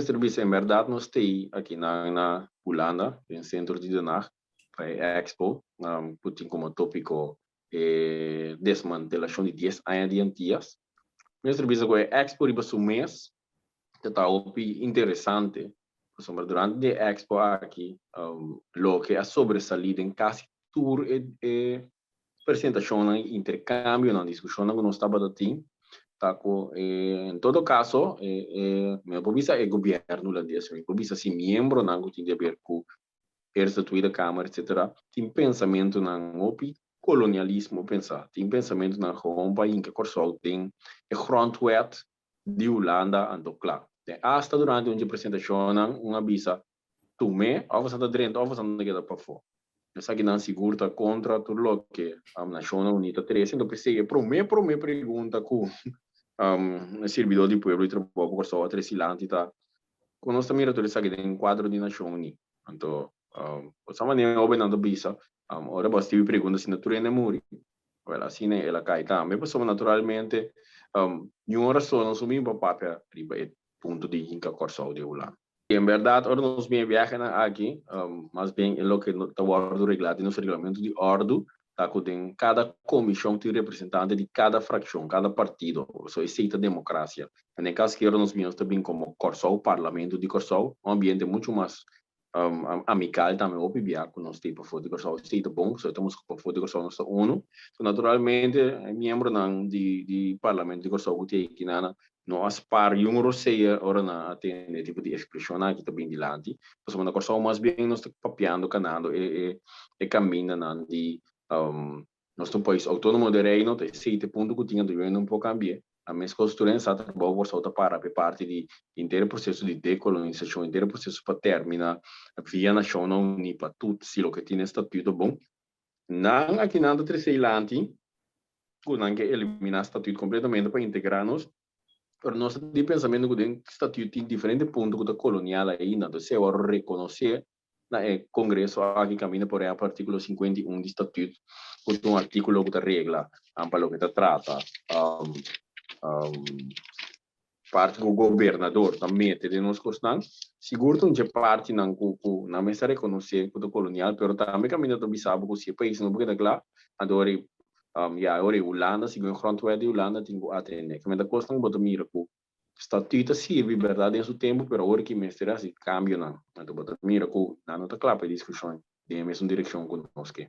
serviço em verdade nós temos aqui na Holanda, no centro de Den Haag, para a Expo, Putin como tópico desmantelação de 10 anos de antigas. O serviço que a Expo riba um mês, que está interessante, durante a Expo aqui, lo que é sobresalido em quase tour e apresentação, intercâmbio, na discussão que nós estava tendo. Em todo caso, me provisa é governo holandês, me provisa se membro não tem a ver com estatuto da Câmara, etc. Tem pensamento não opi colonialismo pensar, tem pensamento na rompa em que Corsol tem a grondwet de Holanda ando claro. Hasta durante uma apresentação, uma visa tume, ou você está dentro, ou você não quer para fora. Essa que não segura contra tudo o que a Nação Unida 3, então persegue, por mim pergunta com servidor de povo e trabalho por só outro silante tá quando nós também retornamos aqui em quadro de Nação Unida então essa maneira eu venho bisa ora basta me pergunta se naturalmente muri ela assim ela cai também pessoa naturalmente nenhuma razão não sumi para papel riba ponto de inca corso de Holanda em verdade ora nós bem viajan aqui mas bem é o que está guardado regulado no regulamento de ordem. Tem cada comissão tem representante de cada fração, cada partido, isso é a democracia. No caso que nós vimos também como Corsol, parlamento de Corsol, um ambiente muito mais amical também, o PBA, que nós temos para de Corsol, é bom, só estamos para de Corsol, nós uno. Naturalmente, membro de parlamento de Corsol, que tem não aspar yung roseia ora na atende tipo de expressão aqui também de lante, mas na Corsol mais bem nós estamos papiando canando e caminha de nosso país autônomo de reino tem 7 pontos que tinha do não pode cambiar. A minha costura está trabalhando por solta para parte de inteiro processo de decolonização, inteiro processo para terminar via nacional unida para tudo se o que tem estatuto bom. Não aqui nada terceirante, que eliminar estatuto completamente para integrar-nos. Pero nós de pensamento que tem estatuto tem diferentes pontos da colonial ainda, então se eu reconhecer na Congresso aqui caminha por aí a artigo 51 do estatuto com um artigo que regla para o que trata parte do governador também tem nos costas seguro que não parte não mesa reconhecer o colonial pero também caminha do bisabo que se país não porque lá adora ora Holanda segundo o grondwet de Holanda tem que atender que me dá costa um boto mira que estatuto serve verdade em seu tempo pero agora que mestre assim cambio não então boto mira que não está claro para discussão de mesma direção conosco